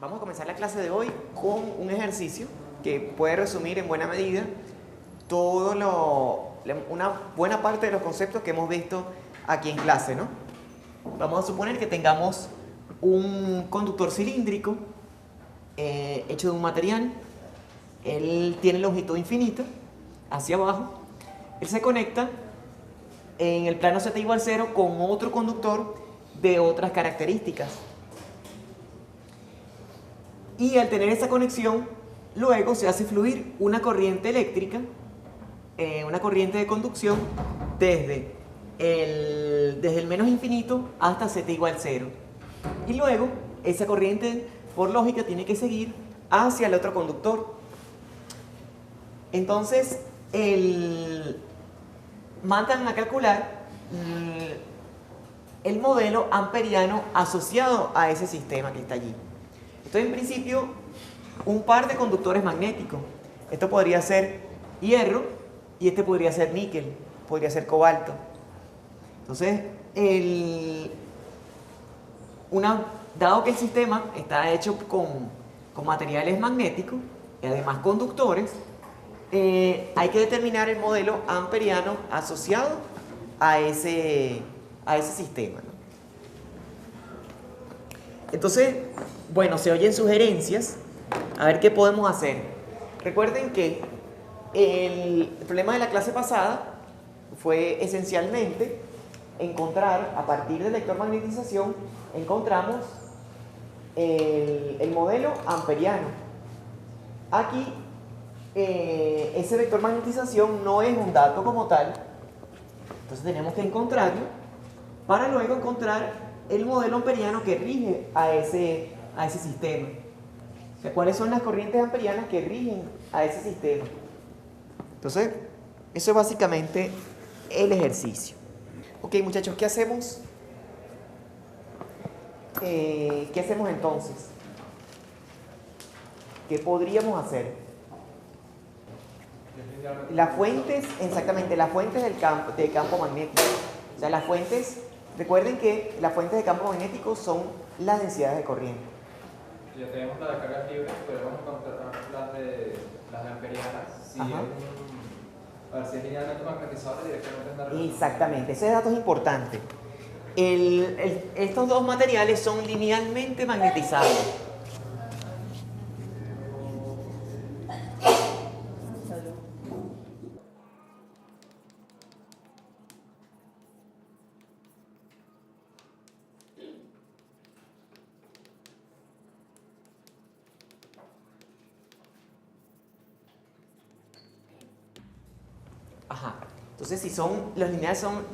Vamos a comenzar la clase de hoy con un ejercicio que puede resumir en buena medida una buena parte de los conceptos que hemos visto aquí en clase, ¿no? Vamos a suponer que tengamos un conductor cilíndrico hecho de un material. Él tiene longitud infinita hacia abajo. Él se conecta en el plano z igual 0 con otro conductor de otras características. Y al tener esa conexión, luego se hace fluir una corriente eléctrica, una corriente de conducción desde el menos infinito hasta z igual 0. Y luego esa corriente, por lógica, tiene que seguir hacia el otro conductor. Entonces, mandan a calcular el modelo amperiano asociado a ese sistema que está allí. Esto es en principio un par de conductores magnéticos. Esto podría ser hierro y este podría ser níquel, podría ser cobalto. Entonces, dado que el sistema está hecho con materiales magnéticos y además conductores, hay que determinar el modelo amperiano asociado a ese sistema, ¿no? Entonces, bueno, se oyen sugerencias. A ver qué podemos hacer. Recuerden que el problema de la clase pasada fue esencialmente encontrar, a partir de electromagnetización, encontramos el modelo amperiano. Aquí, ese vector magnetización no es un dato como tal, entonces tenemos que encontrarlo para luego encontrar el modelo amperiano que rige a ese sistema. O sea, ¿cuáles son las corrientes amperianas que rigen a ese sistema? Entonces, eso es básicamente el ejercicio. Ok, muchachos, ¿qué hacemos? ¿Qué hacemos entonces? ¿Qué podríamos hacer? Las fuentes, exactamente, las fuentes del campo magnético. O sea, las fuentes, recuerden que las fuentes de campo magnético son las densidades de corriente. Ya tenemos la de cargas libres, pero vamos a encontrar las de amperianas. A ver si es linealmente magnetizable directamente en la relación. Exactamente, ese dato es importante. Estos dos materiales son linealmente magnetizables. Ajá. Entonces,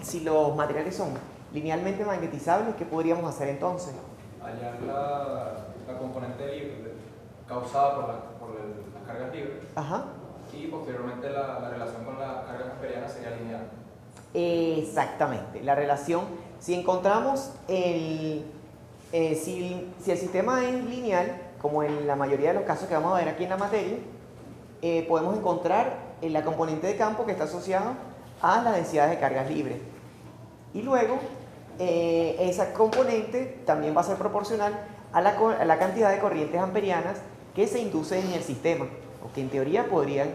si los materiales son linealmente magnetizables, ¿qué podríamos hacer entonces? Hallar la componente libre causada por las cargas libres. Ajá. Y posteriormente la relación con las cargas amperianas sería lineal. Exactamente. La relación, si encontramos si el sistema es lineal, como en la mayoría de los casos que vamos a ver aquí en la materia, podemos encontrar la componente de campo que está asociado a las densidades de cargas libres. Y luego, esa componente también va a ser proporcional a la cantidad de corrientes amperianas que se inducen en el sistema, o que en teoría podrían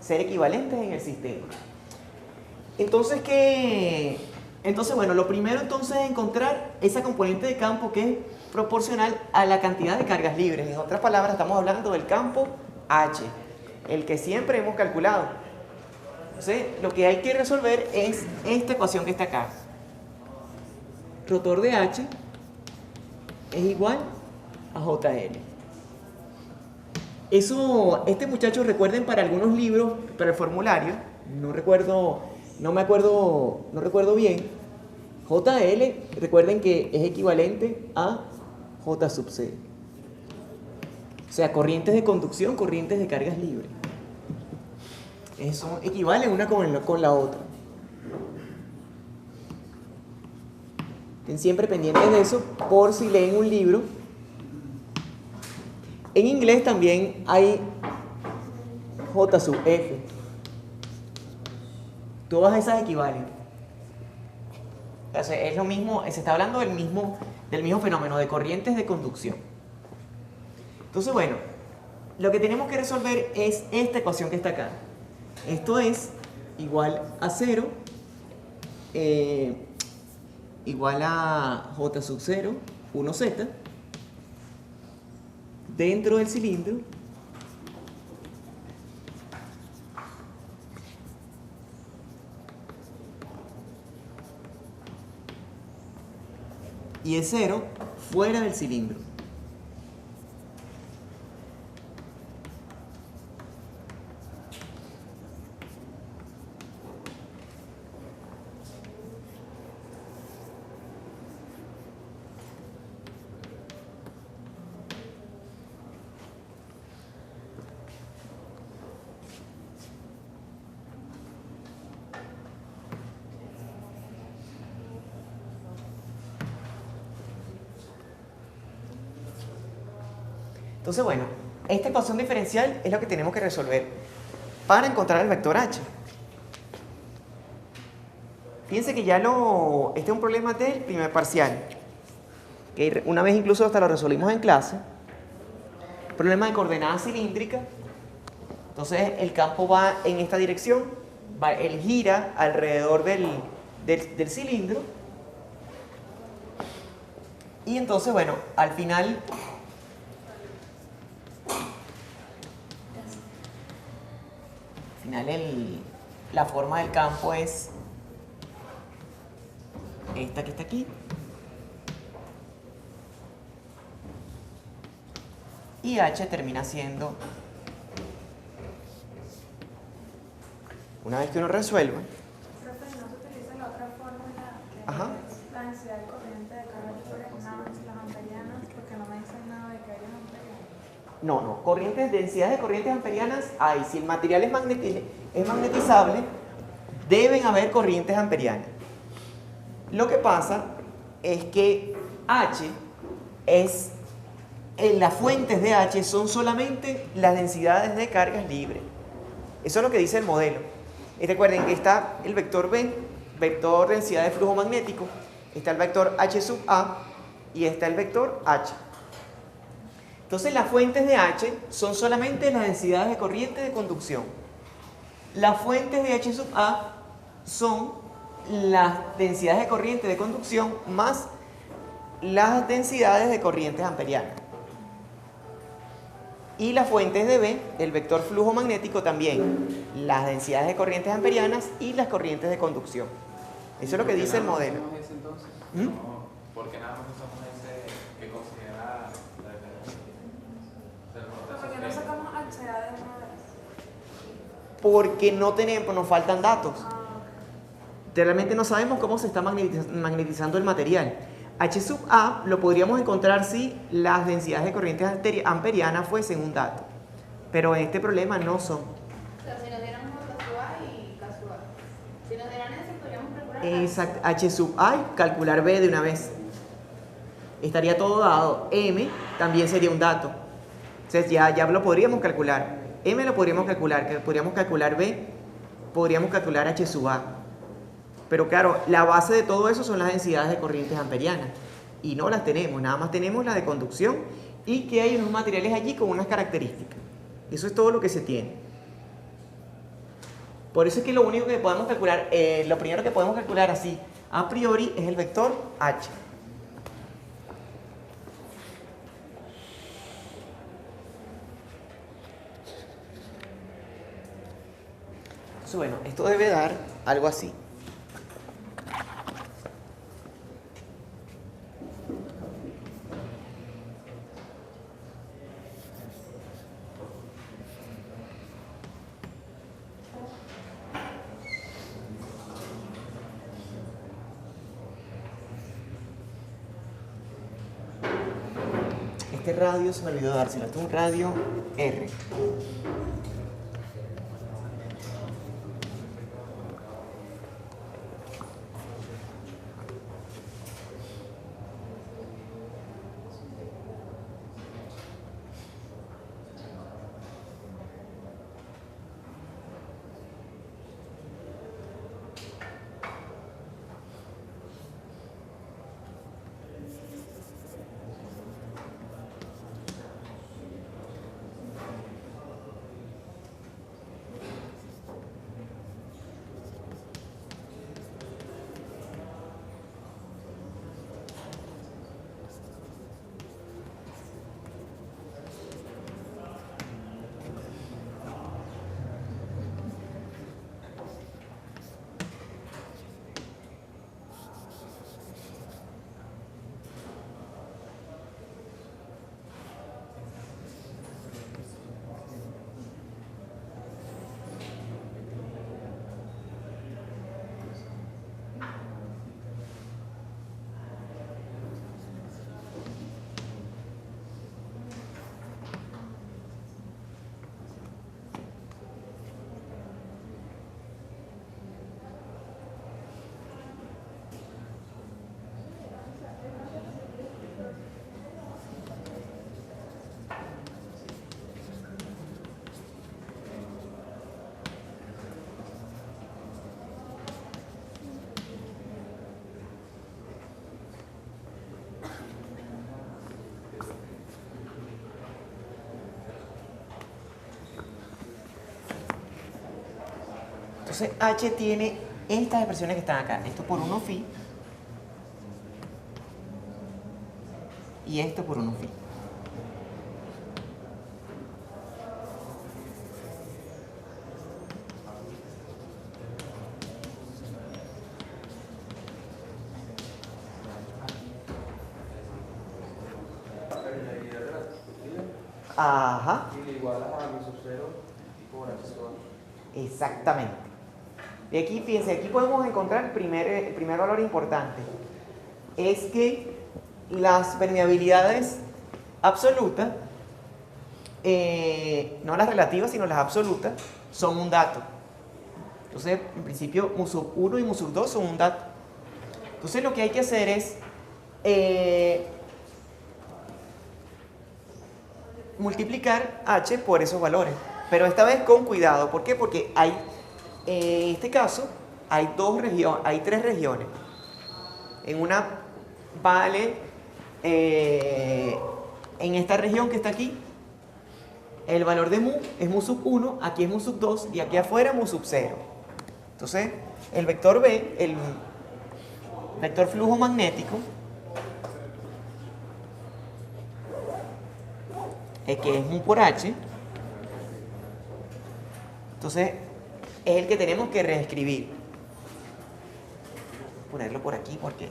ser equivalentes en el sistema. Entonces, bueno, lo primero entonces es encontrar esa componente de campo que es proporcional a la cantidad de cargas libres. En otras palabras, estamos hablando del campo H, el que siempre hemos calculado. Entonces, lo que hay que resolver es esta ecuación que está acá. Rotor de H es igual a JL. Este muchacho, recuerden, para algunos libros, para el formulario, no recuerdo bien, JL, recuerden que es equivalente a J sub C. O sea, corrientes de conducción, corrientes de cargas libres. Eso equivale una con la otra. Estén siempre pendientes de eso por si leen un libro. En inglés también hay J sub F. Todas esas equivalen. Entonces, es lo mismo, se está hablando del mismo fenómeno de corrientes de conducción. Entonces, bueno, lo que tenemos que resolver es esta ecuación que está acá. Esto es igual a 0, igual a J sub 0, 1z, dentro del cilindro, y es 0 fuera del cilindro. Entonces, bueno, esta ecuación diferencial es lo que tenemos que resolver para encontrar el vector h. Fíjense que ya este es un problema del primer parcial, que una vez incluso hasta lo resolvimos en clase. Problema de coordenada cilíndrica. Entonces el campo va en esta dirección, él gira alrededor del cilindro. Y entonces, bueno, al final la forma del campo es esta que está aquí. Y h termina siendo, una vez que uno resuelva. Profe, ¿no se utiliza la otra fórmula que Ajá. es la densidad de corriente de carga libre las amperianas? Porque no me dicen nada de que haya amperianas. No, densidades de corrientes amperianas hay. Si el material es magnetizable, deben haber corrientes amperianas. Lo que pasa es que H es, en las fuentes de H son solamente las densidades de cargas libres. Eso es lo que dice el modelo. Y recuerden que está el vector B, vector densidad de flujo magnético, está el vector H sub A y está el vector H. Entonces las fuentes de H son solamente las densidades de corriente de conducción. Las fuentes de H sub A son las densidades de corriente de conducción más las densidades de corrientes amperianas. Y las fuentes de B, el vector flujo magnético, también las densidades de corrientes amperianas y las corrientes de conducción. Eso es lo que dice el modelo. ¿Por qué ese entonces? No, ¿por qué nada más usamos ese que considera la diferencia? ¿Por qué no sacamos HA de una vez? Porque nos faltan datos. Realmente no sabemos cómo se está magnetizando el material. H sub A lo podríamos encontrar si las densidades de corrientes amperianas fuesen un dato. Pero en este problema no son. O sea, si nos dieran J sub A y K sub A. Si nos dieran eso, podríamos calcular. Exacto. H sub A y calcular B de una vez. Estaría todo dado. M también sería un dato. Entonces ya lo podríamos calcular. M lo podríamos calcular B, podríamos calcular H sub A. Pero claro, la base de todo eso son las densidades de corrientes amperianas. Y no las tenemos, nada más tenemos la de conducción y que hay unos materiales allí con unas características. Eso es todo lo que se tiene. Por eso es que lo único que podemos calcular, lo primero que podemos calcular así, a priori, es el vector H. Entonces, bueno, esto debe dar algo así. Este radio se me olvidó dárselo. Este es un radio R. Entonces H tiene estas expresiones que están acá. Esto por 1 phi y esto por 1 phi. Ajá. Y le igualas a mi sub 0 por H sub A. Exactamente. Y aquí, fíjense, aquí podemos encontrar el primer valor importante. Es que las permeabilidades absolutas, no las relativas, sino las absolutas, son un dato. Entonces, en principio, mu sub 1 y mu sub 2 son un dato. Entonces, lo que hay que hacer es multiplicar H por esos valores, pero esta vez con cuidado. ¿Por qué? Porque hay, en este caso, hay tres regiones. En una vale, en esta región que está aquí, el valor de mu es mu sub 1, aquí es mu sub 2 y aquí afuera mu sub 0. Entonces, el vector B, el vector flujo magnético, que es mu por H, entonces es el que tenemos que reescribir. Ponerlo por aquí porque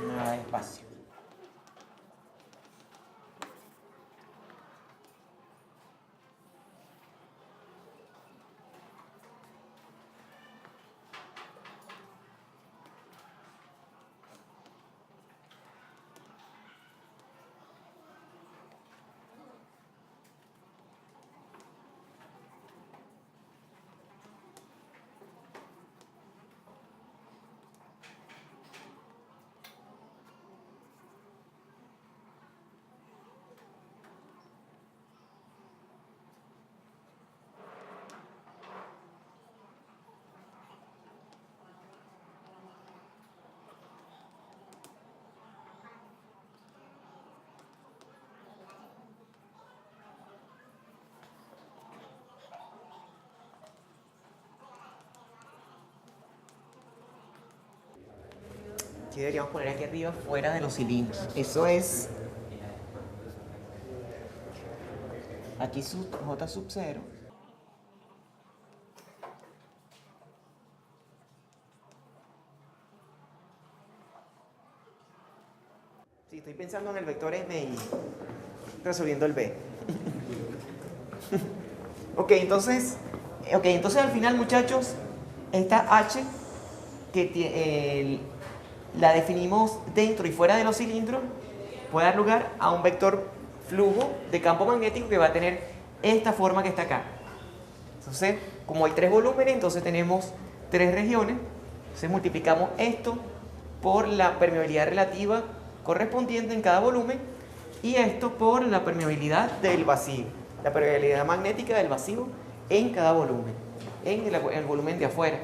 no hay espacio. Aquí deberíamos poner aquí arriba fuera de los cilindros. Eso es aquí J sub 0. Sí, estoy pensando en el vector M y resolviendo el B. Ok, entonces al final, muchachos, esta H que la definimos dentro y fuera de los cilindros puede dar lugar a un vector flujo de campo magnético que va a tener esta forma que está acá. Entonces, como hay 3 volúmenes, entonces tenemos 3 regiones. Entonces multiplicamos esto por la permeabilidad relativa correspondiente en cada volumen y esto por la permeabilidad del vacío, la permeabilidad magnética del vacío en cada volumen, en el volumen de afuera.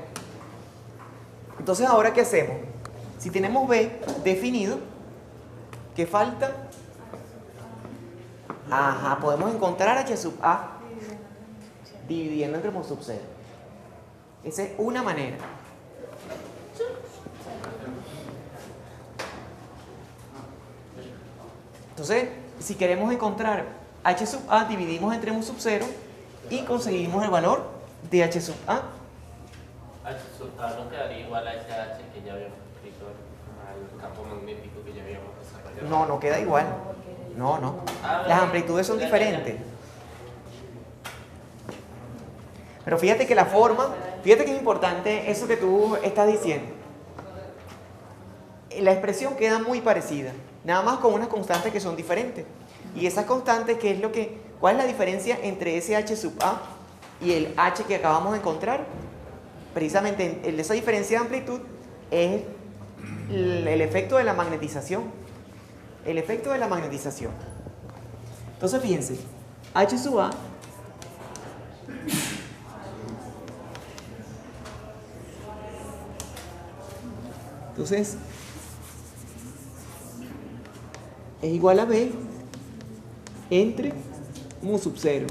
Entonces, ¿ahora qué hacemos? Si tenemos B definido, ¿qué falta? Ajá, podemos encontrar H sub A dividiendo entre mu sub 0. Esa es una manera. Entonces, si queremos encontrar H sub A, dividimos entre mu sub 0 y conseguimos el valor de H sub A. H sub A no quedaría igual a ese H que ya habíamos escrito al campo magnético que ya habíamos desarrollado. No, no queda igual. No. Las amplitudes son diferentes. Pero fíjate que la forma, fíjate que es importante eso que tú estás diciendo. La expresión queda muy parecida, nada más con unas constantes que son diferentes. Y esas constantes, ¿cuál es la diferencia entre ese H sub A y el H que acabamos de encontrar? Precisamente esa diferencia de amplitud es el efecto de la magnetización. El efecto de la magnetización. Entonces, fíjense, H sub A entonces es igual a B entre mu sub 0.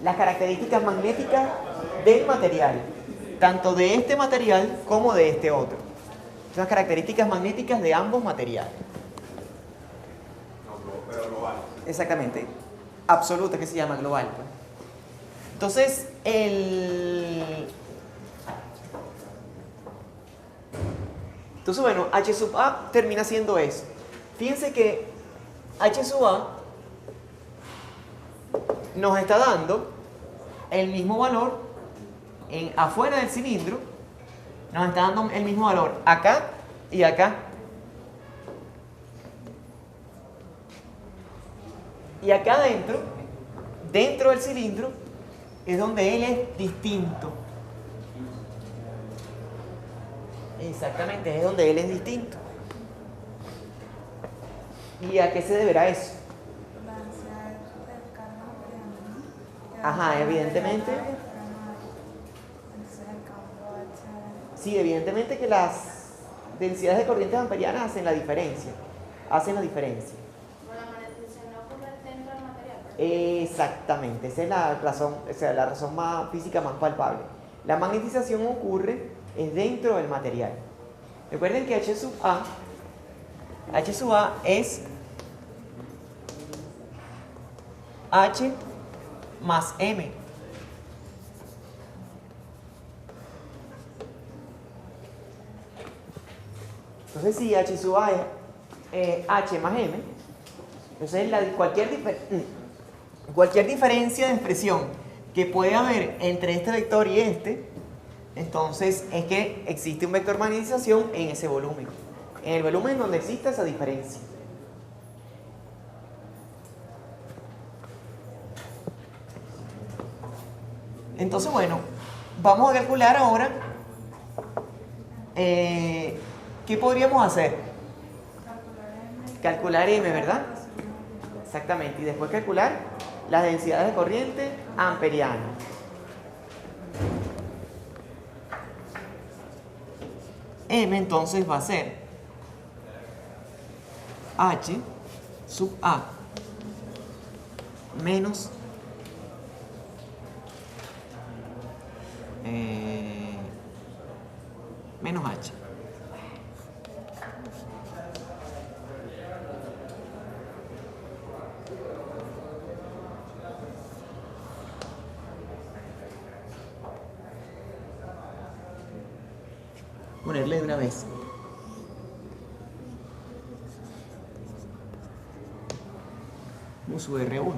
Las características magnéticas del material, tanto de este material como de este otro. Son las características magnéticas de ambos materiales. Pero global. Exactamente. Absoluta, que se llama global. Entonces, bueno, H sub A termina siendo eso. Fíjense que H sub A nos está dando el mismo valor afuera del cilindro, nos está dando el mismo valor acá y acá. Y acá adentro, dentro del cilindro, es donde él es distinto. Exactamente, es donde él es distinto. ¿Y a qué se deberá eso? Ajá, evidentemente. Sí, evidentemente que las densidades de corrientes amperianas hacen la diferencia. Hacen la diferencia. La magnetización no ocurre dentro del material. Exactamente, esa es la razón, o sea, la razón más física más palpable. La magnetización ocurre es dentro del material. Recuerden que H sub A es H más M. Entonces, si H sub A es H más M, entonces cualquier diferencia de expresión que puede haber entre este vector y este, entonces es que existe un vector de magnetización en ese volumen. En el volumen donde existe esa diferencia. Entonces, bueno, vamos a calcular ahora ¿qué podríamos hacer? Calcular M, ¿verdad? Exactamente, y después calcular las densidades de corriente amperiana. M entonces va a ser H sub A menos menos H. Ponerle de una vez. Mu sub R1.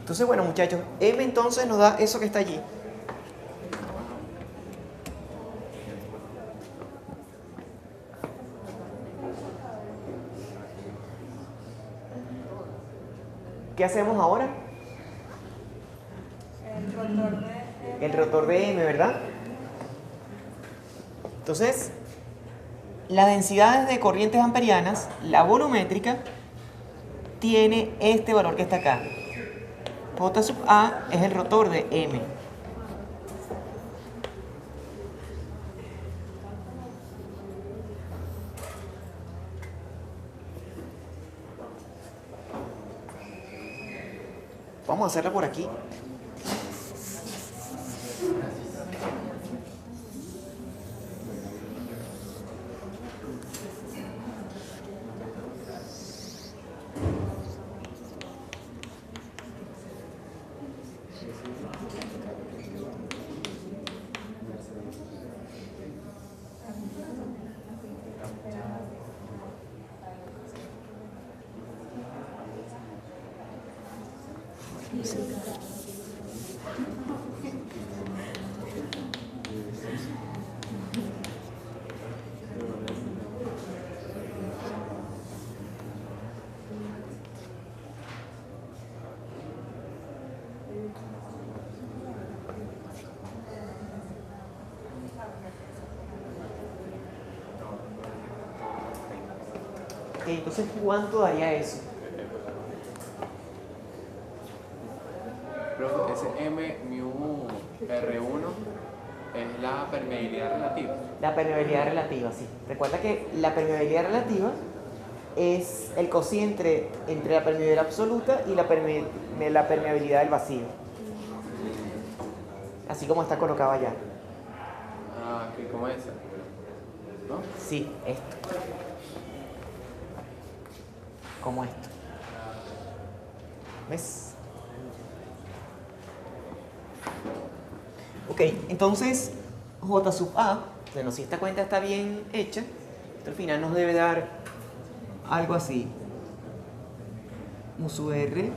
Entonces, bueno, muchachos, M entonces nos da eso que está allí. ¿Qué hacemos ahora? El rotor de M, ¿verdad? Entonces, las densidades de corrientes amperianas, la volumétrica, tiene este valor que está acá. J sub A es el rotor de M. Vamos a hacerla por aquí. Entonces, ¿cuánto daría eso? Profe, ese M mu R1 es la permeabilidad relativa. La permeabilidad relativa, sí. Recuerda que la permeabilidad relativa es el cociente entre la permeabilidad absoluta y la permeabilidad del vacío. Así como está colocado allá. Ah, ¿qué? ¿Cómo es esa? ¿No? Sí, esto. Como esto. ¿Ves? Ok, entonces J sub A, bueno, si esta cuenta está bien hecha, esto al final nos debe dar algo así. Mu sub R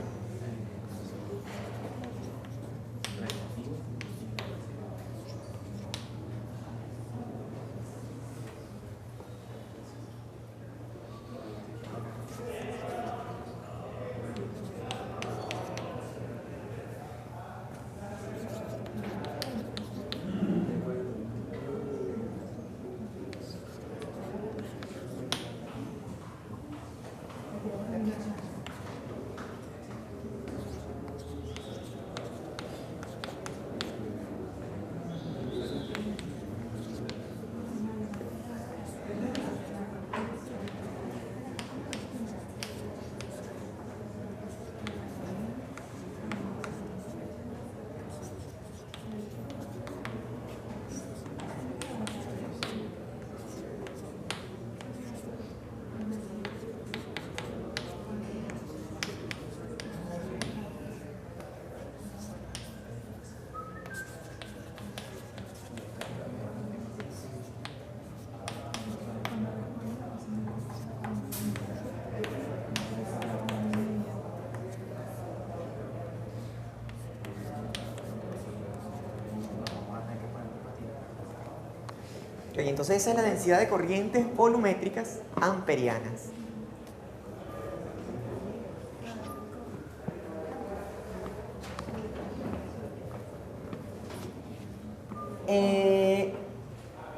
Y entonces esa es la densidad de corrientes volumétricas amperianas.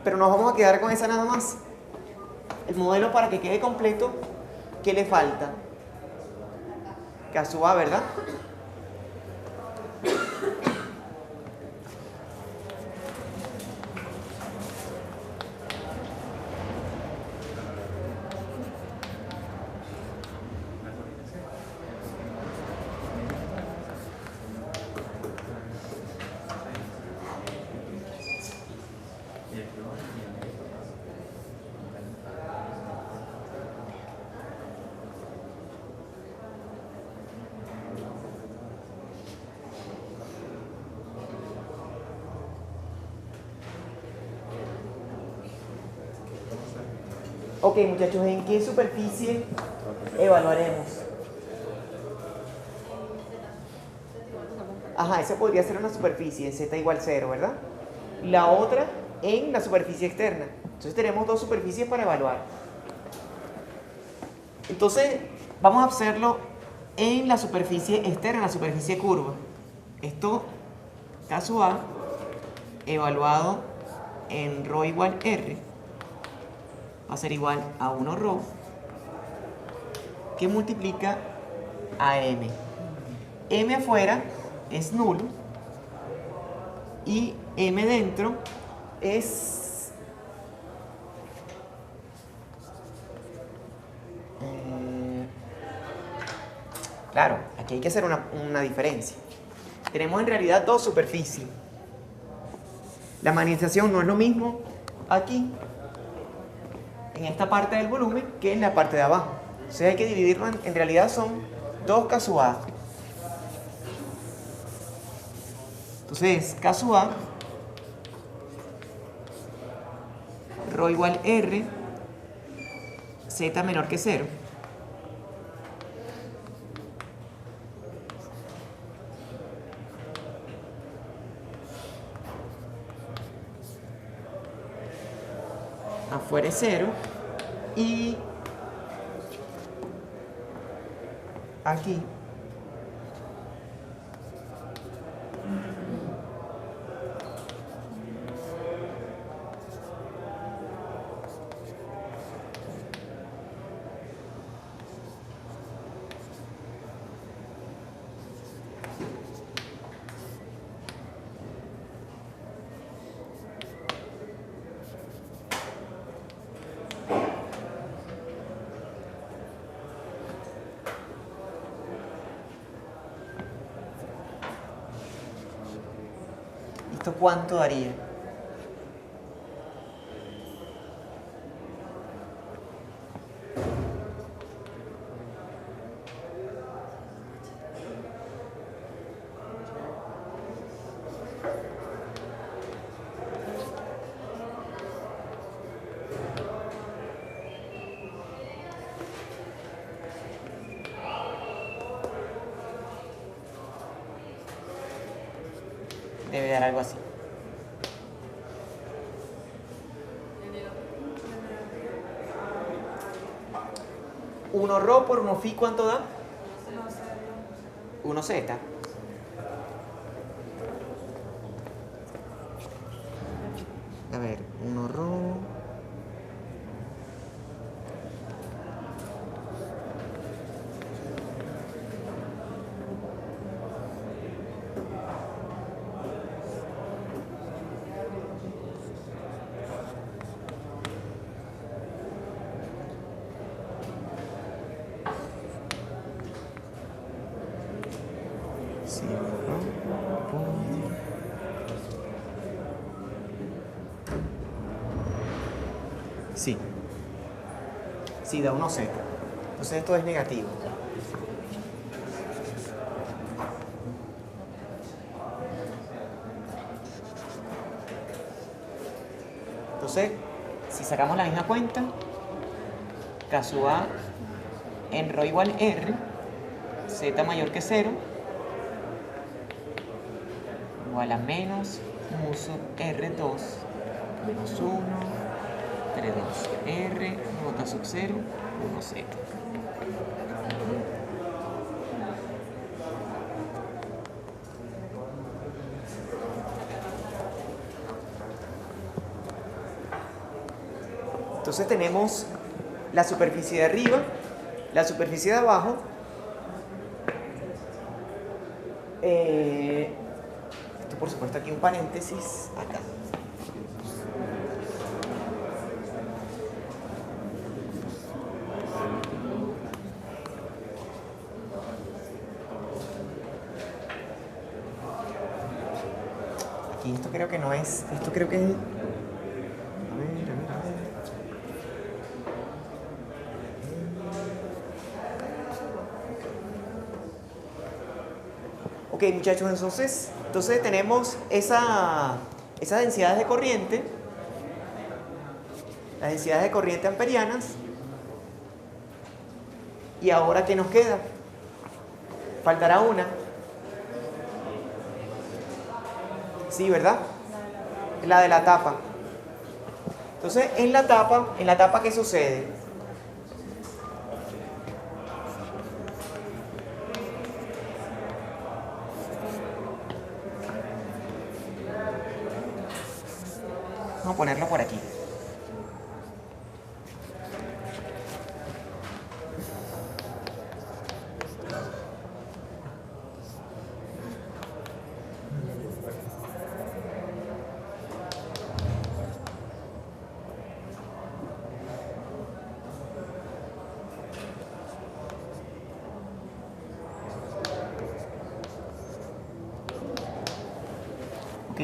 Pero nos vamos a quedar con esa nada más. El modelo, para que quede completo, ¿qué le falta? K sub A, ¿verdad? Ok, muchachos, ¿en qué superficie evaluaremos? Ajá, esa podría ser una superficie en z igual 0, ¿verdad? La otra en la superficie externa. Entonces tenemos dos superficies para evaluar. Entonces, vamos a hacerlo en la superficie externa, en la superficie curva. Esto, K sub A, evaluado en ρ igual R, va a ser igual a 1 ρ, que multiplica a M. M afuera es nulo y M dentro es claro, aquí hay que hacer una diferencia. Tenemos en realidad dos superficies. La magnetización no es lo mismo aquí, en esta parte del volumen, que en la parte de abajo. Entonces hay que dividirlo, en realidad son 2 K sub A. Entonces, K sub A, ρ igual R, Z menor que 0. Afuera es 0 y aquí ¿esto cuánto daría? Debe dar algo así. ¿1 ρ por 1 phi cuánto da? 1 z. A ver, 1 ρ. Sí. Sí, da 1 z. Entonces esto es negativo. Entonces, si sacamos la misma cuenta, K sub A en ρ igual R, Z mayor que 0, igual a menos mu sub R2 menos 1, 3,2 R, nota sub 0, 1 Z. Entonces tenemos la superficie de arriba, la superficie de abajo. Esto por supuesto aquí un paréntesis acá. Aquí esto creo que no es, esto creo que es... Ok, muchachos, entonces tenemos esas densidades de corriente, las densidades de corriente amperianas. ¿Y ahora qué nos queda? Faltará una. Sí, ¿verdad? La de la tapa. Entonces, en la tapa, ¿qué sucede? Vamos a ponerlo por aquí.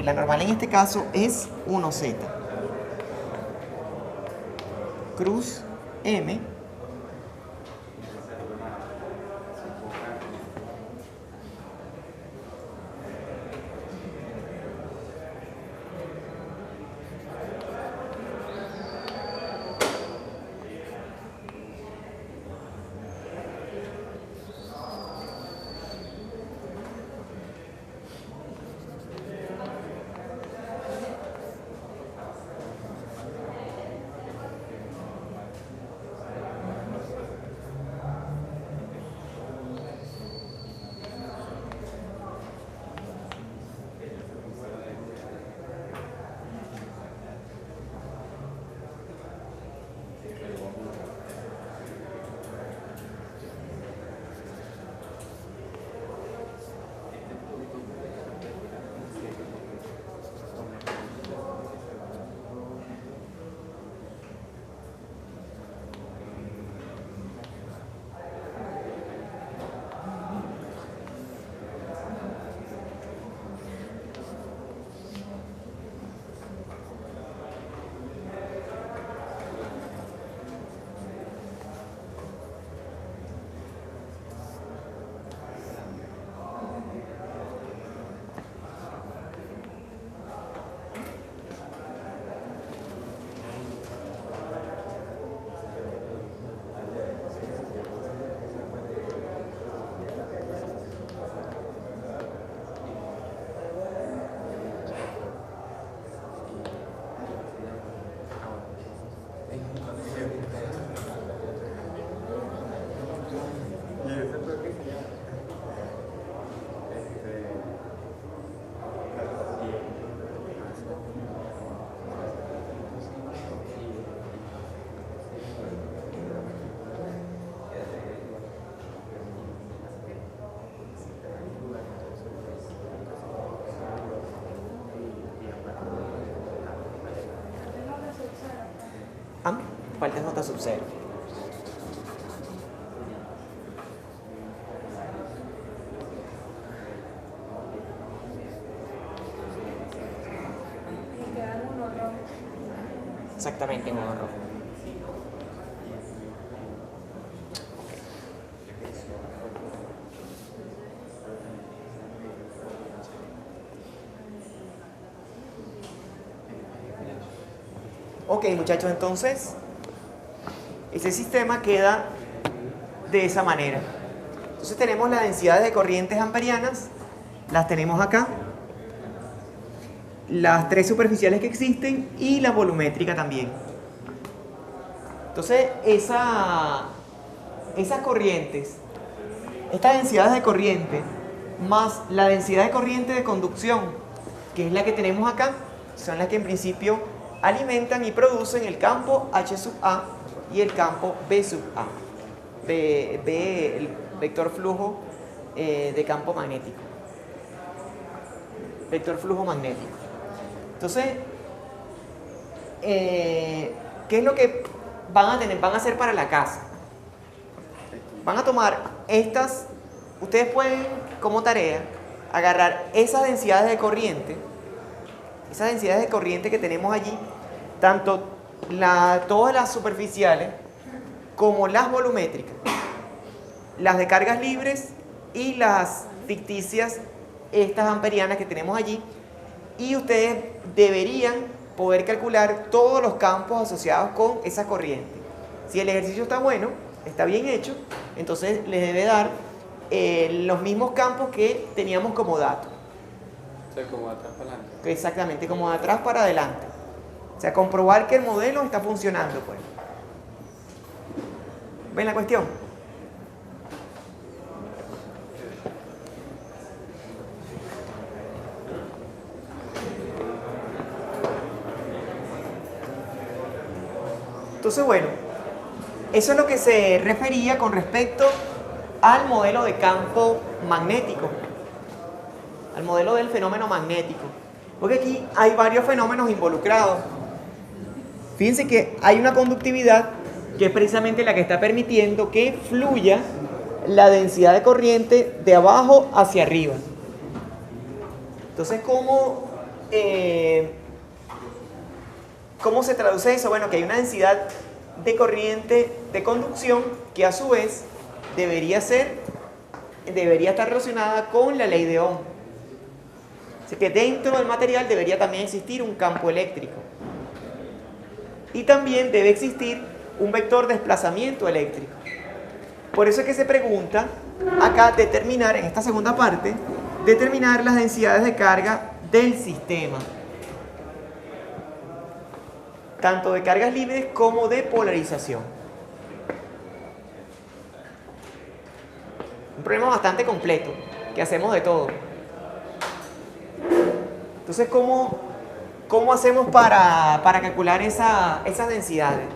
La normal en este caso es 1Z. Cruz M. Falta nota sub 0. Y quedan uno rojo. Exactamente, en uno rojo. Ok, muchachos, entonces ese sistema queda de esa manera. Entonces tenemos las densidades de corrientes amperianas, las tenemos acá, las tres superficiales que existen y la volumétrica también. Entonces esas corrientes, estas densidades de corriente más la densidad de corriente de conducción, que es la que tenemos acá, son las que en principio alimentan y producen el campo H sub A y el campo B sub A, el vector flujo de campo magnético, vector flujo magnético. Entonces, ¿qué es lo que van a hacer para la casa? Van a tomar estas, ustedes pueden como tarea agarrar esas densidades de corriente que tenemos allí, tanto todas las superficiales como las volumétricas, las de cargas libres y las ficticias, estas amperianas que tenemos allí, y ustedes deberían poder calcular todos los campos asociados con esa corriente. Si el ejercicio está bueno, está bien hecho, entonces les debe dar los mismos campos que teníamos como dato. O sea, como de atrás para adelante. Exactamente, como de atrás para adelante. O sea, comprobar que el modelo está funcionando, pues. ¿Ven la cuestión? Entonces, bueno, eso es lo que se refería con respecto al modelo de campo magnético, al modelo del fenómeno magnético. Porque aquí hay varios fenómenos involucrados. Fíjense que hay una conductividad que es precisamente la que está permitiendo que fluya la densidad de corriente de abajo hacia arriba. Entonces, ¿cómo se traduce eso? Bueno, que hay una densidad de corriente de conducción que a su vez debería estar relacionada con la ley de Ohm. Así que dentro del material debería también existir un campo eléctrico. Y también debe existir un vector de desplazamiento eléctrico. Por eso es que se pregunta acá determinar, en esta segunda parte, determinar las densidades de carga del sistema. Tanto de cargas libres como de polarización. Un problema bastante completo, que hacemos de todo. Entonces, ¿cómo hacemos para calcular esas densidades?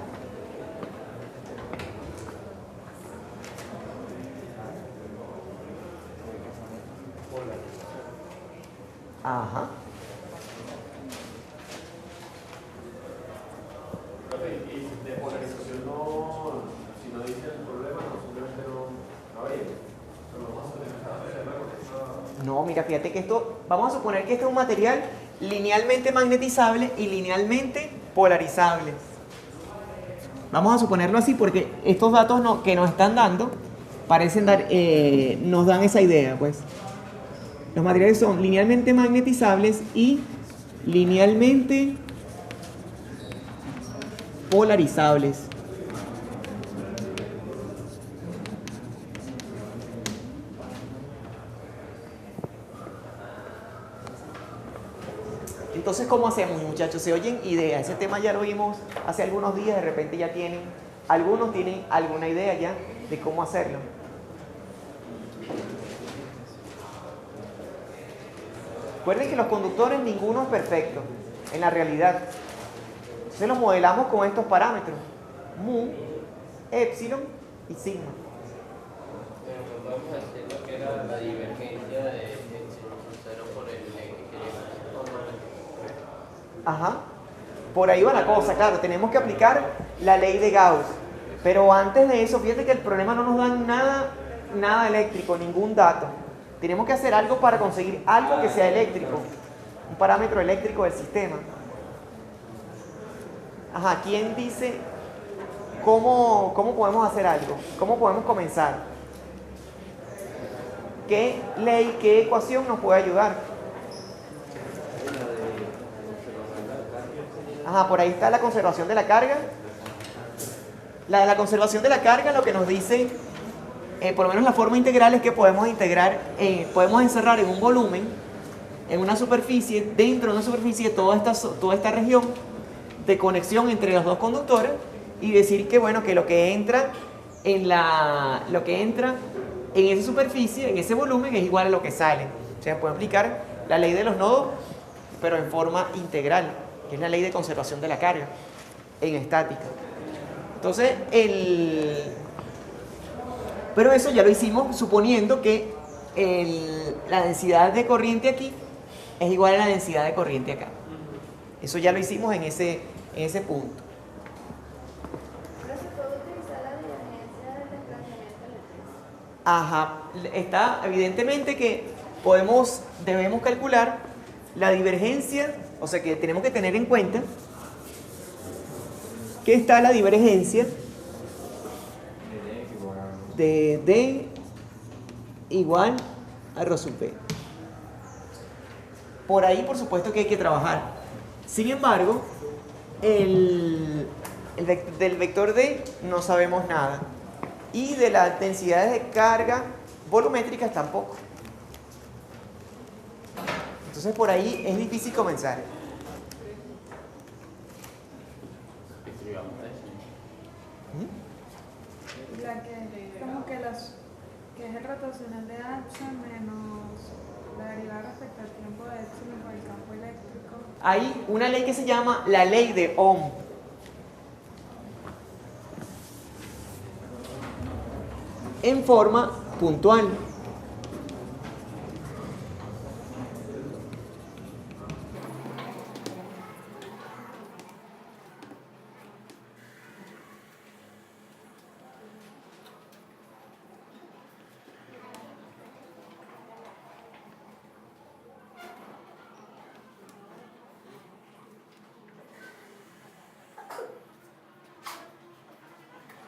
Ajá. Y de polarización no, si no dice el problema, no, simplemente no habría. No, mira, fíjate que esto, vamos a suponer que este es un material linealmente magnetizable y linealmente polarizable. Vamos a suponerlo así porque estos datos que nos están dando parecen nos dan esa idea, pues. Los materiales son linealmente magnetizables y linealmente polarizables. Entonces, ¿cómo hacemos, muchachos? ¿Se oyen ideas? Ese tema ya lo vimos hace algunos días, de repente ya algunos tienen alguna idea ya de cómo hacerlo. Recuerden que los conductores ninguno es perfecto en la realidad. Entonces los modelamos con estos parámetros: mu, epsilon y sigma. Pero vamos a hacer lo que era la divergencia de epsilon 0 por el X que llega. Ajá. Por ahí va la cosa, claro, tenemos que aplicar la ley de Gauss. Pero antes de eso, fíjate que el problema no nos da nada eléctrico, ningún dato. Tenemos que hacer algo para conseguir algo que sea eléctrico, un parámetro eléctrico del sistema. Ajá, ¿quién dice cómo podemos hacer algo? ¿Cómo podemos comenzar? ¿Qué ley, qué ecuación nos puede ayudar? Ajá, por ahí está la conservación de la carga. La conservación de la carga lo que nos dice, por lo menos la forma integral, es que podemos podemos encerrar en un volumen, en una superficie, dentro de una superficie, toda esta región de conexión entre los dos conductores, y decir que bueno, que lo que entra en esa superficie, en ese volumen, es igual a lo que sale. O sea, puede aplicar la ley de los nodos, pero en forma integral, que es la ley de conservación de la carga en estática. Entonces, pero eso ya lo hicimos suponiendo que la densidad de corriente aquí es igual a la densidad de corriente acá. Eso ya lo hicimos en ese punto. Pero se puede utilizar la divergencia del desplazamiento eléctrico. Ajá, está evidentemente que debemos calcular la divergencia, o sea que tenemos que tener en cuenta que está la divergencia de D igual a ρ sub P. Por ahí, por supuesto, que hay que trabajar. Sin embargo, del vector D no sabemos nada. Y de las densidades de carga volumétricas tampoco. Entonces, por ahí es difícil comenzar. La que como que es el rotacional de H menos la derivada respecto al tiempo de epsilon por el campo eléctrico. Hay una ley que se llama la ley de Ohm. en forma puntual.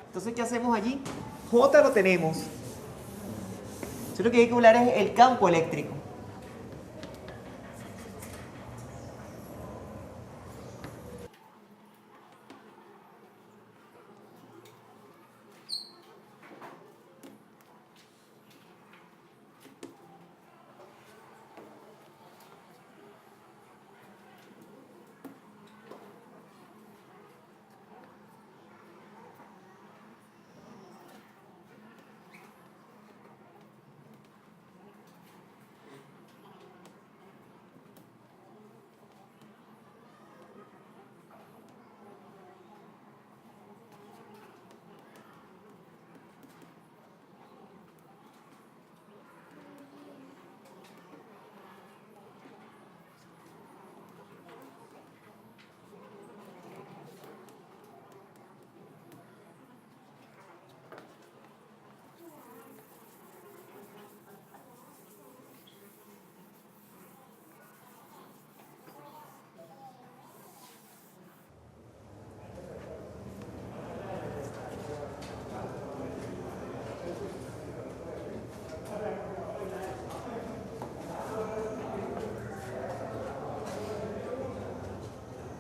Entonces, ¿qué hacemos allí? J lo tenemos. Entonces, lo que hay que calcular es el campo eléctrico.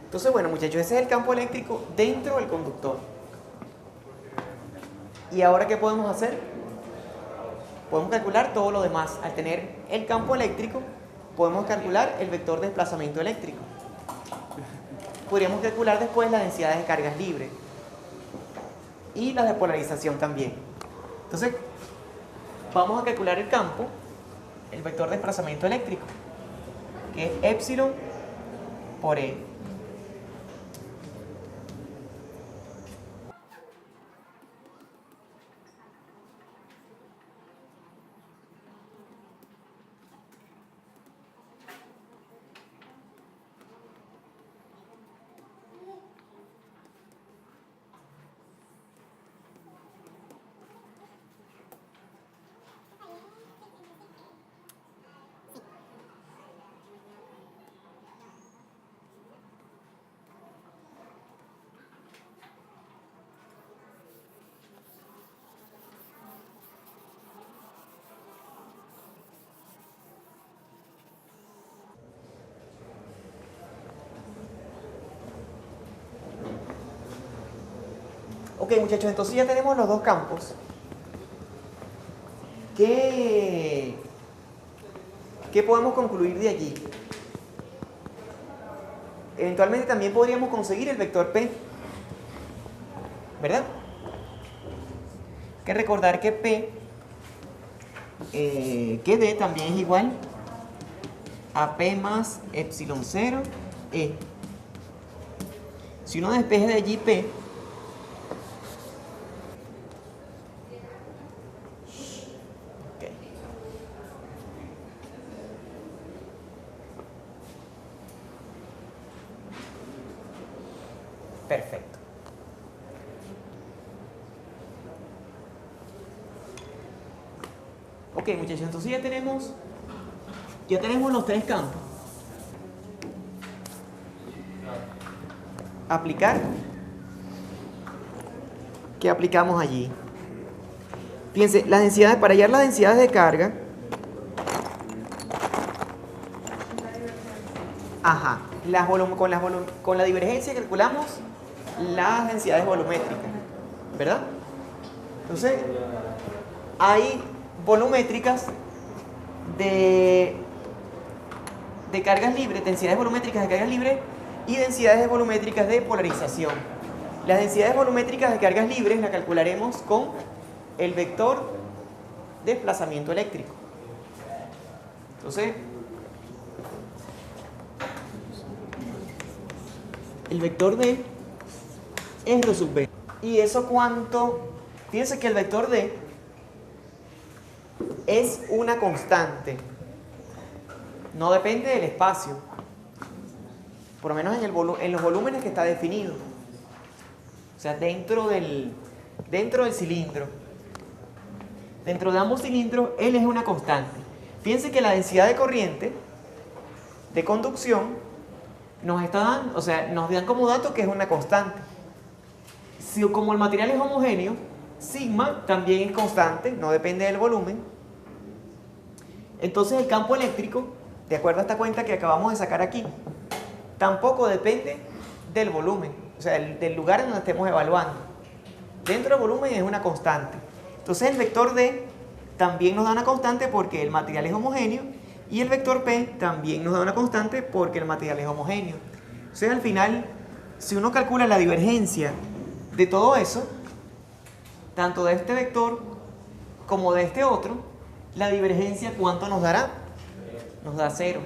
Entonces, bueno, muchachos, ese es el campo eléctrico dentro del conductor. ¿Y ahora qué podemos hacer? Podemos calcular todo lo demás. Al tener el campo eléctrico, podemos calcular el vector de desplazamiento eléctrico. Podríamos calcular después las densidades de cargas libres y las de polarización también. Entonces, vamos a calcular el campo, el vector de desplazamiento eléctrico, que es epsilon por E. Ok, muchachos, entonces ya tenemos los dos campos. ¿Qué podemos concluir de allí? Eventualmente también podríamos conseguir el vector P, ¿verdad? Hay que recordar que P, que D también es igual a P más epsilon 0 E. Si uno despeja de allí P, perfecto. Ok, muchachos, entonces ya tenemos los tres campos. Aplicar. ¿Qué aplicamos allí? Fíjense, las densidades, para hallar las densidades de carga. Ajá, con la divergencia calculamos las densidades volumétricas, ¿verdad? Entonces, hay volumétricas de cargas libres, densidades volumétricas de cargas libres y densidades volumétricas de polarización. Las densidades volumétricas de cargas libres las calcularemos con el vector de desplazamiento eléctrico. Entonces, el vector D es rho sub B. ¿Y eso cuánto? Fíjense que el vector D es una constante. No depende del espacio. Por lo menos en los volúmenes que está definido. O sea, dentro del cilindro. Dentro de ambos cilindros, L es una constante. Fíjense que la densidad de corriente de conducción nos dan como dato que es una constante. Si como el material es homogéneo, sigma también es constante, no depende del volumen. Entonces el campo eléctrico, de acuerdo a esta cuenta que acabamos de sacar aquí, tampoco depende del volumen, o sea, del lugar en donde estemos evaluando. Dentro del volumen es una constante. Entonces el vector D también nos da una constante porque el material es homogéneo, y el vector P también nos da una constante porque el material es homogéneo. Entonces al final, si uno calcula la divergencia de todo eso, tanto de este vector como de este otro, la divergencia, ¿cuánto nos dará? Nos da 0.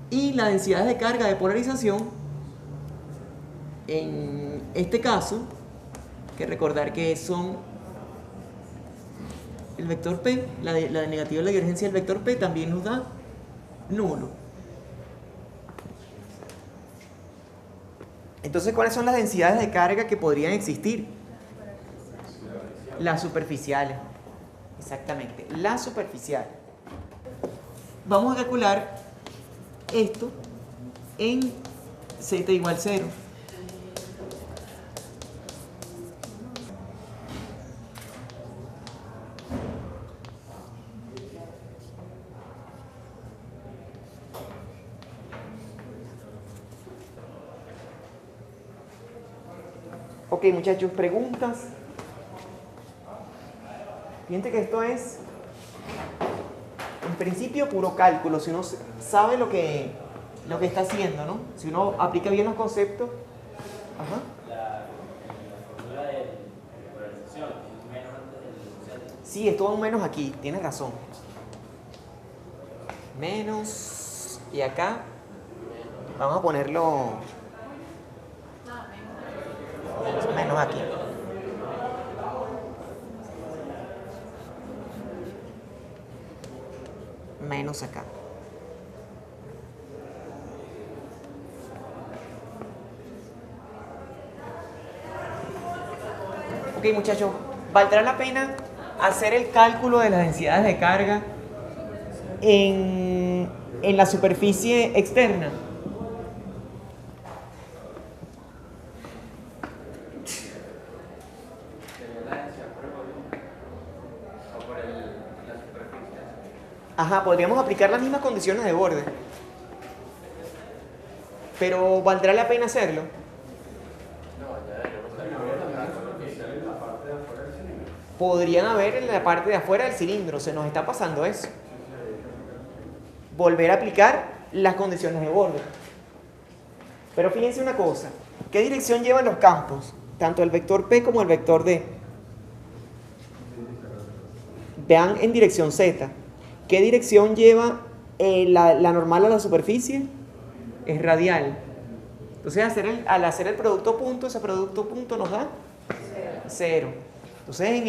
Y la densidad de carga de polarización, en este caso, hay que recordar que son el vector P, la negativa de la divergencia del vector P también nos da nulo. Entonces, ¿cuáles son las densidades de carga que podrían existir? Las superficiales. Exactamente, las superficiales. Vamos a calcular esto en z igual 0. Ok, muchachos, preguntas. Fíjense que esto es, en principio, puro cálculo. Si uno sabe lo que está haciendo, ¿no? Si uno aplica bien los conceptos. Ajá. La fórmula de polarización es menos antes del inicial. Sí, es todo un menos aquí, tienes razón. Menos. Y acá vamos a ponerlo menos aquí. Menos acá. Ok, muchachos, ¿valdrá la pena hacer el cálculo de las densidades de carga en la superficie externa? Ajá, podríamos aplicar las mismas condiciones de borde. Pero ¿valdrá la pena hacerlo? Podrían haber en la parte de afuera del cilindro, se nos está pasando eso. Volver a aplicar las condiciones de borde. Pero fíjense una cosa, ¿qué dirección llevan los campos? Tanto el vector P como el vector D. Vean en dirección Z. ¿Qué dirección lleva la normal a la superficie? Es radial. Entonces al hacer el producto punto, ese producto punto nos da 0. Entonces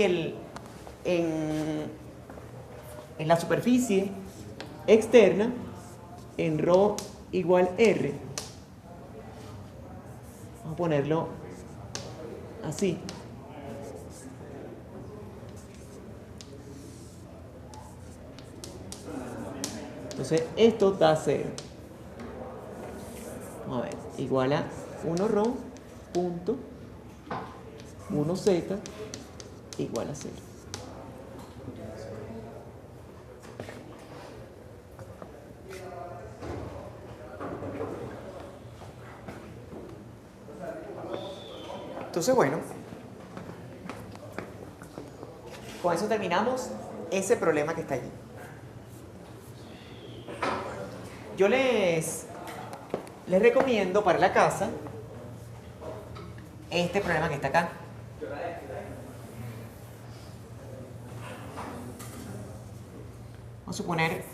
en la superficie externa, en ρ igual R, vamos a ponerlo así. Entonces esto da 0. Vamos a ver, igual a 1ρ punto 1z igual a 0. Entonces, bueno, con eso terminamos ese problema que está allí. Yo les recomiendo para la casa este problema que está acá. Vamos a suponer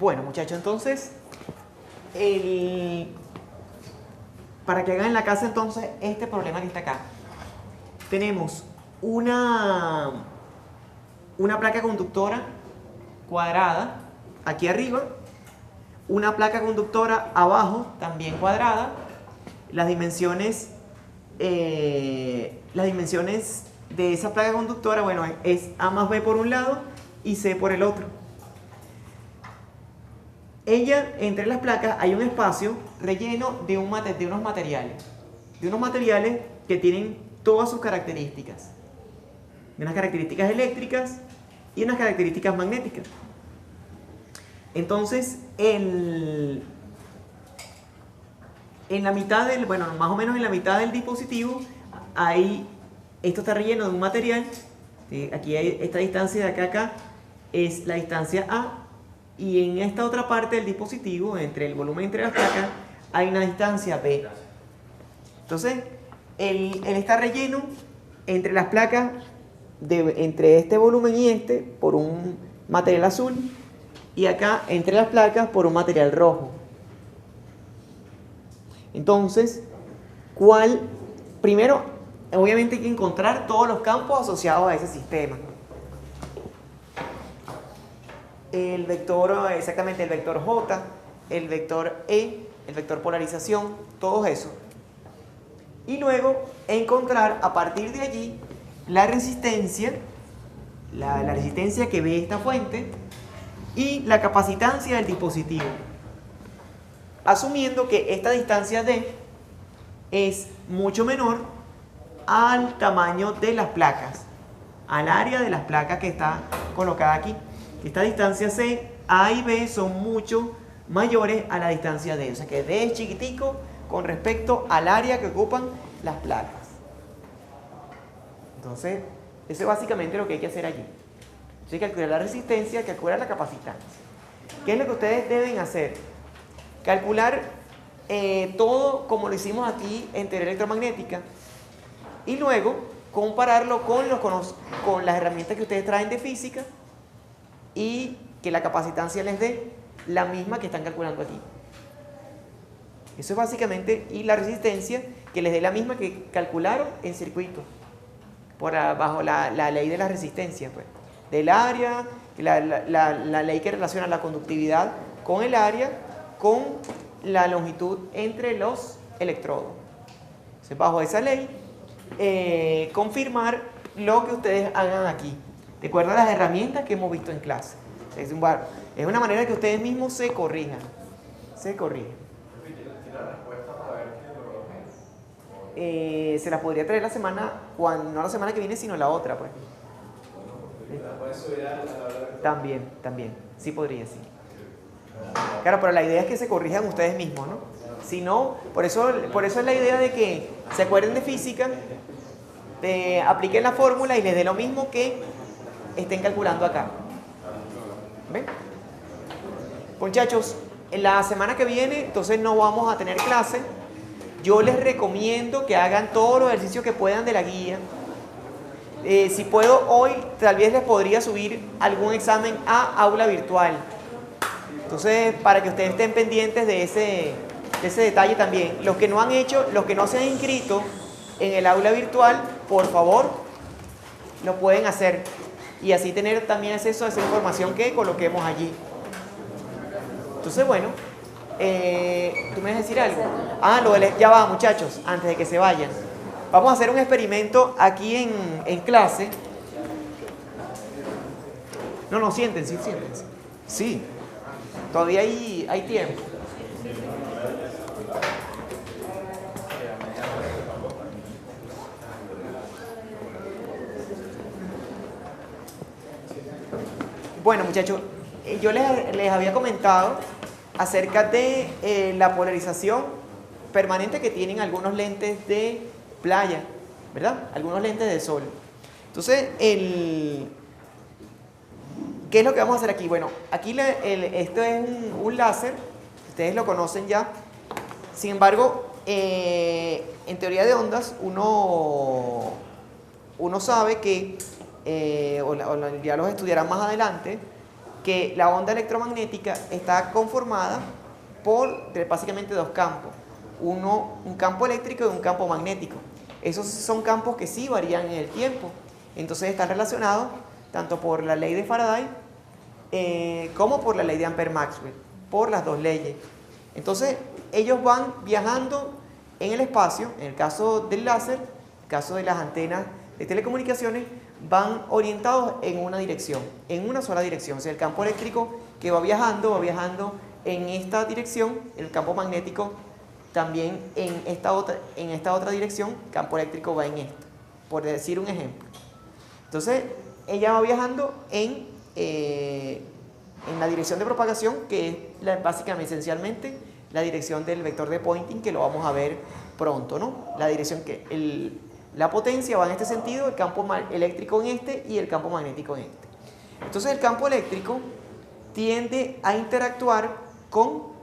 Bueno, muchachos, entonces, para que hagan en la casa entonces este problema que está acá. Tenemos una placa conductora cuadrada aquí arriba, una placa conductora abajo también cuadrada. Las dimensiones de esa placa conductora, bueno, es A más B por un lado y C por el otro. Entre las placas hay un espacio relleno de unos materiales que tienen todas sus características. Unas características eléctricas y unas características magnéticas. Entonces, en la mitad más o menos en la mitad del dispositivo, esto está relleno de un material. ¿Sí? Aquí hay esta distancia de acá a acá, es la distancia A. Y en esta otra parte del dispositivo, entre el volumen entre las placas, hay una distancia B. Entonces, él está relleno entre las placas, entre este volumen y por un material azul, y acá entre las placas por un material rojo. Entonces, primero, obviamente hay que encontrar todos los campos asociados a ese sistema. El vector, exactamente el vector J, el vector E, el vector polarización, todo eso. Y luego encontrar a partir de allí la resistencia, la resistencia que ve esta fuente y la capacitancia del dispositivo. Asumiendo que esta distancia D es mucho menor al tamaño de las placas, al área de las placas que está colocada aquí. Esta distancia C, A y B son mucho mayores a la distancia D. O sea que D es chiquitico con respecto al área que ocupan las placas. Entonces, eso es básicamente lo que hay que hacer allí. Hay que calcular la resistencia, calcular la capacitancia. ¿Qué es lo que ustedes deben hacer? Calcular todo como lo hicimos aquí en teoría electromagnética y luego compararlo con las herramientas que ustedes traen de física y que la capacitancia les dé la misma que están calculando aquí. Eso es básicamente, y la resistencia que les dé la misma que calcularon en circuito, bajo la ley de la resistencia, pues, del área, la ley que relaciona la conductividad con el área, con la longitud entre los electrodos. Entonces, bajo esa ley, confirmar lo que ustedes hagan aquí. De acuerdo a las herramientas que hemos visto en clase. Es una manera de que ustedes mismos se corrijan. Se corrijan. ¿Tiene la respuesta para ver qué es? Se las podría traer no la semana que viene, sino la otra, pues. ¿La puedes subir a la hora? También. Sí podría, sí. Claro, pero la idea es que se corrijan ustedes mismos, ¿no? Si no, por eso es la idea de que se acuerden de física, apliquen la fórmula y les dé lo mismo que estén calculando acá. ¿Ven? Muchachos, en la semana que viene entonces no vamos a tener clase. Yo les recomiendo que hagan todos los ejercicios que puedan de la guía. Si puedo hoy, tal vez les podría subir algún examen a aula virtual. Entonces, para que ustedes estén pendientes de ese detalle también. Los que no han hecho, los que no se han inscrito en el aula virtual, por favor, lo pueden hacer. Y así tener también acceso a esa información que coloquemos allí. Entonces, bueno, ¿tú me vas a decir algo? Ya va, muchachos, antes de que se vayan. Vamos a hacer un experimento aquí en clase. No, siéntense. Sí, todavía hay tiempo. Bueno, muchachos, yo les había comentado acerca de la polarización permanente que tienen algunos lentes de playa, ¿verdad? Algunos lentes de sol. Entonces, ¿qué es lo que vamos a hacer aquí? Bueno, aquí esto es un láser, ustedes lo conocen ya. Sin embargo, en teoría de ondas, uno sabe que, ya los estudiarán más adelante, que la onda electromagnética está conformada por básicamente dos campos. Un campo eléctrico y un campo magnético. Esos son campos que sí varían en el tiempo. Entonces están relacionados tanto por la ley de Faraday como por la ley de Ampère-Maxwell, por las dos leyes. Entonces ellos van viajando en el espacio. En el caso del láser, en el caso de las antenas de telecomunicaciones, van orientados en una dirección, en una sola dirección. O sea, el campo eléctrico que va viajando en esta dirección, el campo magnético también en esta otra dirección, el campo eléctrico va en esta, por decir un ejemplo. Entonces, ella va viajando en la dirección de propagación, que es básicamente, esencialmente, la dirección del vector de Poynting, que lo vamos a ver pronto, ¿no? La dirección que la potencia va en este sentido, el campo eléctrico en este y el campo magnético en este. Entonces, el campo eléctrico tiende a interactuar con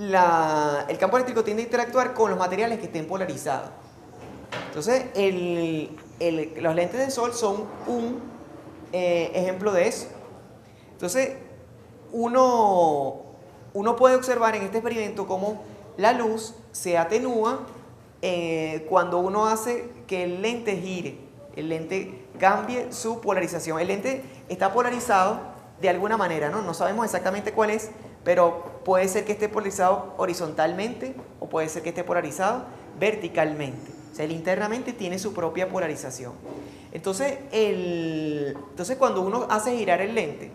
el campo eléctrico tiende a interactuar con los materiales que estén polarizados. Entonces, los lentes de sol son un ejemplo de eso. Entonces, uno puede observar en este experimento cómo la luz se atenúa cuando uno hace que el lente gire, el lente cambie su polarización. El lente está polarizado de alguna manera, ¿no? No sabemos exactamente cuál es, pero puede ser que esté polarizado horizontalmente o puede ser que esté polarizado verticalmente. O sea, él internamente tiene su propia polarización. Entonces, cuando uno hace girar el lente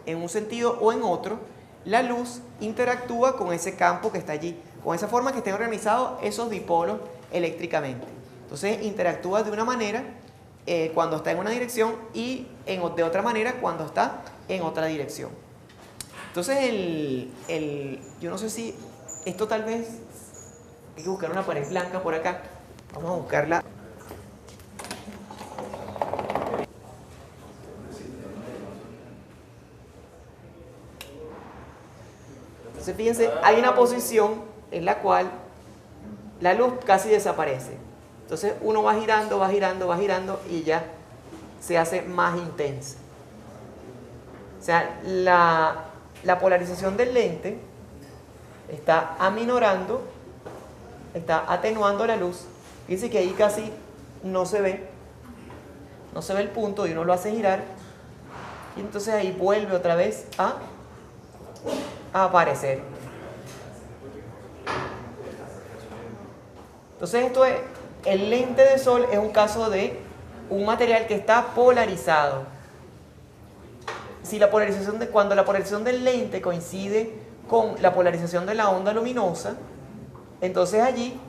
en un sentido o en otro, la luz interactúa con ese campo que está allí, con esa forma que estén organizados esos dipolos eléctricamente. Entonces, interactúa de una manera cuando está en una dirección y de otra manera cuando está en otra dirección. Entonces, yo no sé si esto tal vez hay que buscar una pared blanca por acá. Vamos a buscarla. Entonces, fíjense, hay una posición en la cual la luz casi desaparece. Entonces, uno va girando y ya se hace más intensa. O sea, la polarización del lente está aminorando, está atenuando la luz. Fíjense que ahí casi no se ve el punto y uno lo hace girar y entonces ahí vuelve otra vez a aparecer. Entonces el lente de sol es un caso de un material que está polarizado. Cuando la polarización del lente coincide con la polarización de la onda luminosa, entonces allí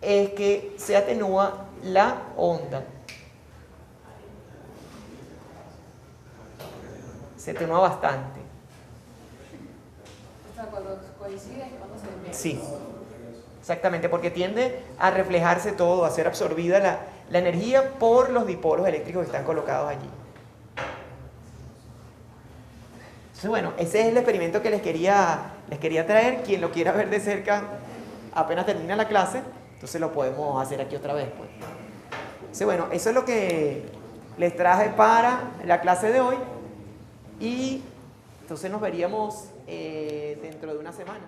es que se atenúa la onda. Se atenúa bastante. O sea, cuando coincide es cuando se ve. Sí, exactamente, porque tiende a reflejarse todo, a ser absorbida la energía por los dipolos eléctricos que están colocados allí. Entonces, bueno, ese es el experimento que les quería traer. Quien lo quiera ver de cerca, apenas termina la clase, entonces lo podemos hacer aquí otra vez, pues. Entonces, bueno, eso es lo que les traje para la clase de hoy y entonces nos veríamos dentro de una semana.